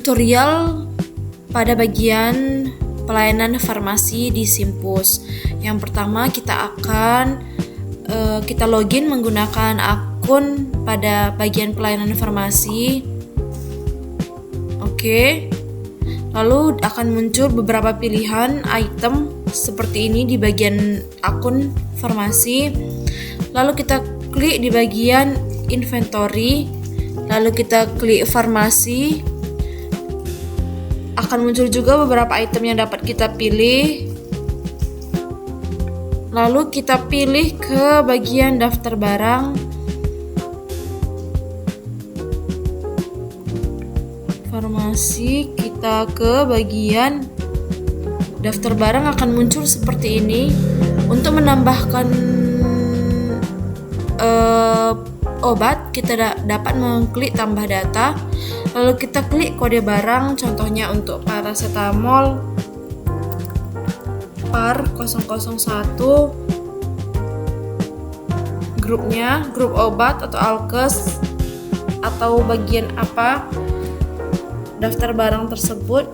tutorial pada bagian pelayanan farmasi di Simpus. Yang pertama kita login menggunakan akun pada bagian pelayanan farmasi. Oke. Lalu akan muncul beberapa pilihan item seperti ini di bagian akun farmasi. Lalu kita klik di bagian inventory. Lalu kita klik farmasi. Akan muncul juga beberapa item yang dapat kita pilih. Lalu kita pilih ke bagian daftar barang. Farmasi, kita ke bagian daftar barang, akan muncul seperti ini. Untuk menambahkan obat, kita dapat mengklik tambah data. Lalu kita klik kode barang, contohnya untuk paracetamol par 001, grupnya grup obat atau alkes atau bagian apa daftar barang tersebut.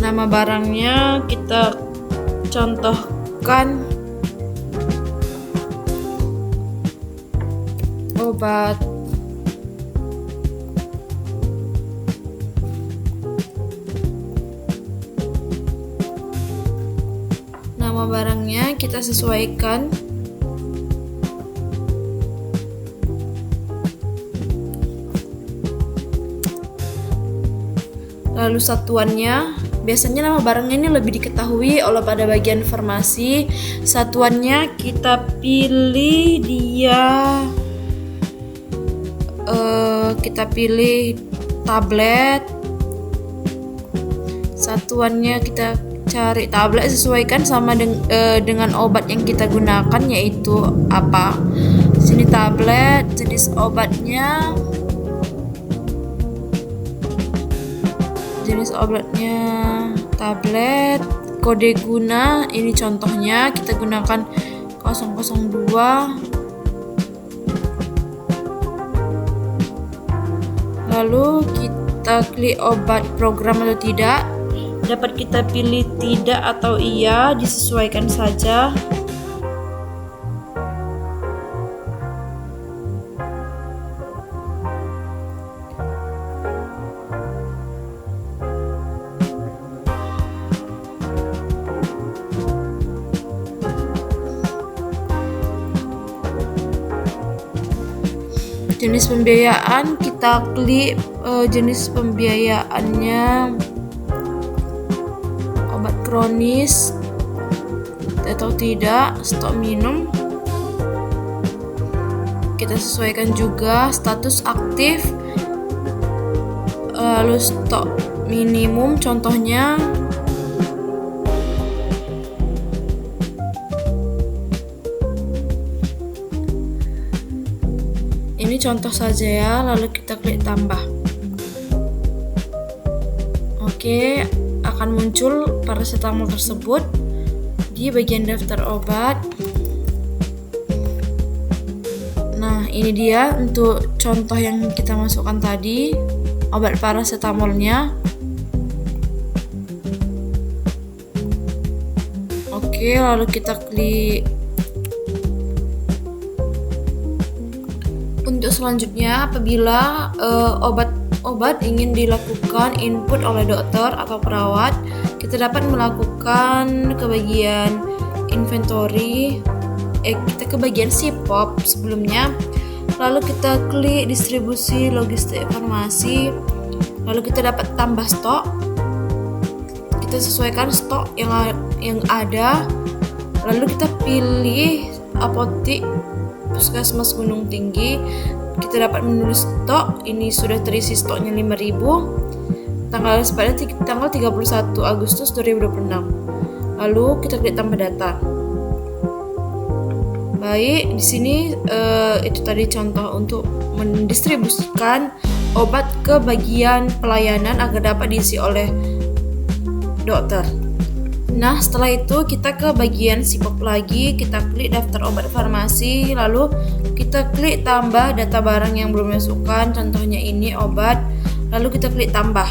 Nama barangnya kita contohkan obat nama barangnya kita sesuaikan. Lalu satuannya, biasanya nama barangnya ini lebih diketahui oleh pada bagian farmasi. Satuannya kita pilih tablet. Satuannya kita cari tablet, sesuaikan sama dengan obat yang kita gunakan, yaitu apa. Sini tablet, jenis obatnya tablet, kode guna, ini contohnya kita gunakan 002. Lalu kita klik obat program atau tidak, dapat kita pilih tidak atau iya, disesuaikan saja. Jenis pembiayaan, kita klik jenis pembiayaannya obat kronis atau tidak, stok minum. Kita sesuaikan juga status aktif, lalu stok minimum, contohnya ini contoh saja ya. Lalu kita klik tambah. Oke, akan muncul paracetamol tersebut di bagian daftar obat. Nah, ini dia untuk contoh yang kita masukkan tadi, obat paracetamolnya. Oke, lalu kita klik. Untuk selanjutnya, apabila obat ingin dilakukan input oleh dokter atau perawat, kita dapat melakukan ke bagian inventory, kita ke bagian SIPOP sebelumnya. Lalu kita klik distribusi logistik farmasi. Lalu kita dapat tambah stok. Kita sesuaikan stok yang ada. Lalu kita pilih apotik Puskesmas Gunung Tinggi. Kita dapat menulis stok. Ini sudah terisi stoknya 5.000. Tanggal 31 Agustus 2026. Lalu kita klik tambah data. Baik, di sini itu tadi contoh untuk mendistribusikan obat ke bagian pelayanan agar dapat diisi oleh dokter. Nah, setelah itu kita ke bagian sipop lagi, kita klik daftar obat farmasi, lalu kita klik tambah data barang yang belum dimasukkan, contohnya ini obat, lalu kita klik tambah.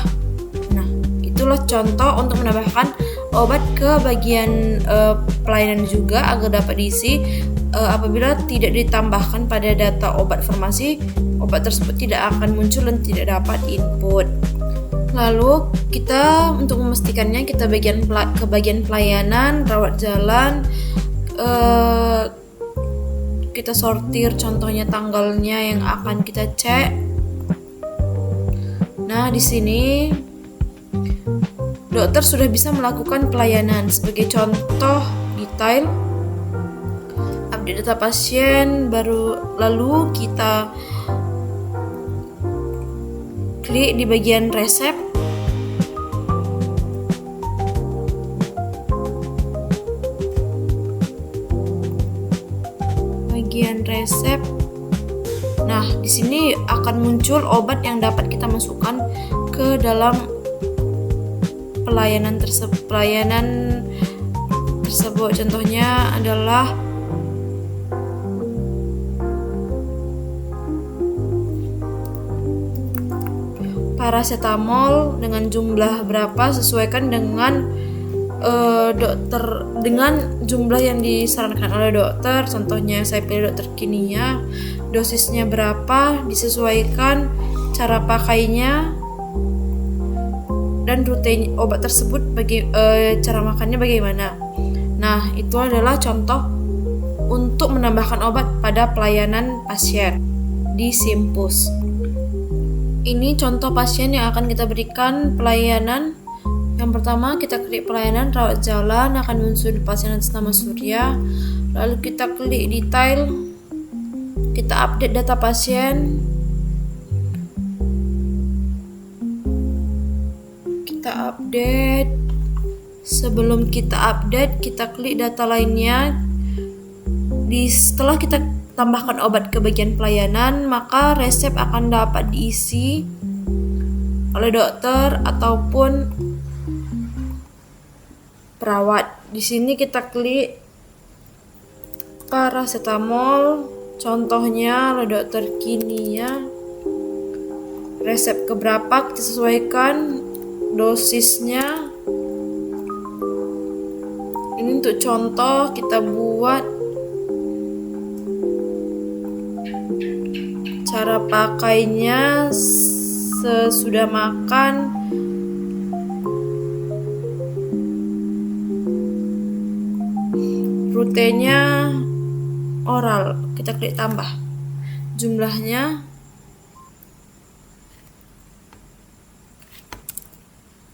Nah, itulah contoh untuk menambahkan obat ke bagian pelayanan juga agar dapat diisi. Apabila tidak ditambahkan pada data obat farmasi, obat tersebut tidak akan muncul dan tidak dapat input. Lalu kita untuk memastikannya kita ke bagian pelayanan rawat jalan, kita sortir contohnya tanggalnya yang akan kita cek. Nah, di sini dokter sudah bisa melakukan pelayanan. Sebagai contoh detail update data pasien, lalu kita klik di bagian resep. Bagian resep. Nah, di sini akan muncul obat yang dapat kita masukkan ke dalam pelayanan tersebut. Contohnya adalah paracetamol dengan jumlah berapa, sesuaikan dengan dokter, dengan jumlah yang disarankan oleh dokter. Contohnya saya pilih dokter kimia, dosisnya berapa, disesuaikan cara pakainya dan rute obat tersebut, cara makannya bagaimana. Nah, itu adalah contoh untuk menambahkan obat pada pelayanan pasien di Simpus. Ini contoh pasien yang akan kita berikan pelayanan. Yang pertama, kita klik pelayanan rawat jalan, akan muncul pasien atas nama Surya. Lalu kita klik detail, kita update data pasien. Kita update. Sebelum kita update, kita klik data lainnya. Setelah kita tambahkan obat ke bagian pelayanan, maka resep akan dapat diisi oleh dokter ataupun perawat. Di sini kita klik paracetamol, contohnya oleh dokter kimia. Resep keberapa kita sesuaikan dosisnya. Ini untuk contoh kita buat. Cara pakainya sesudah makan. Rutenya oral, kita klik tambah. Jumlahnya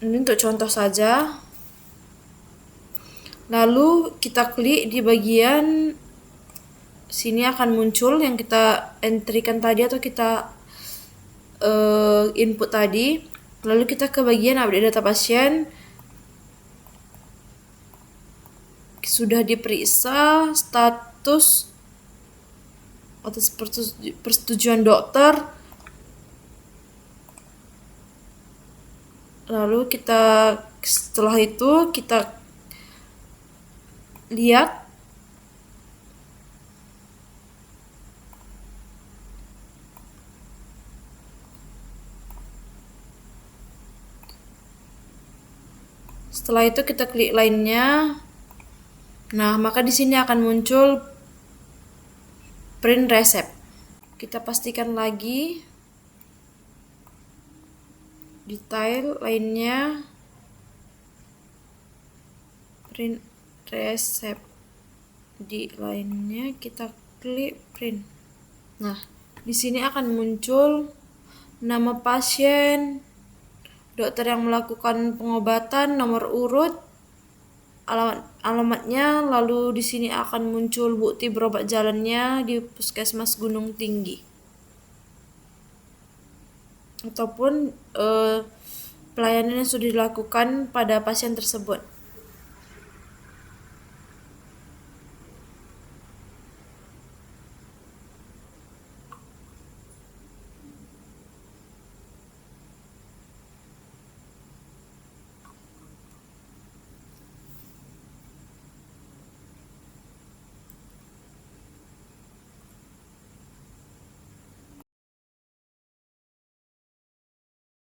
ini untuk contoh saja. Lalu kita klik di bagian sini, akan muncul yang kita entrykan tadi atau kita input tadi. Lalu kita ke bagian update data pasien. Sudah diperiksa, status atas persetujuan dokter. Lalu setelah itu kita lihat setelah itu kita klik lainnya. Nah, maka di sini akan muncul print resep. Kita pastikan lagi detail lainnya, print resep. Di lainnya kita klik print. Nah, di sini akan muncul nama pasien, dokter yang melakukan pengobatan, nomor urut, alamatnya, lalu di sini akan muncul bukti berobat jalannya di Puskesmas Gunung Tinggi ataupun pelayanan yang sudah dilakukan pada pasien tersebut.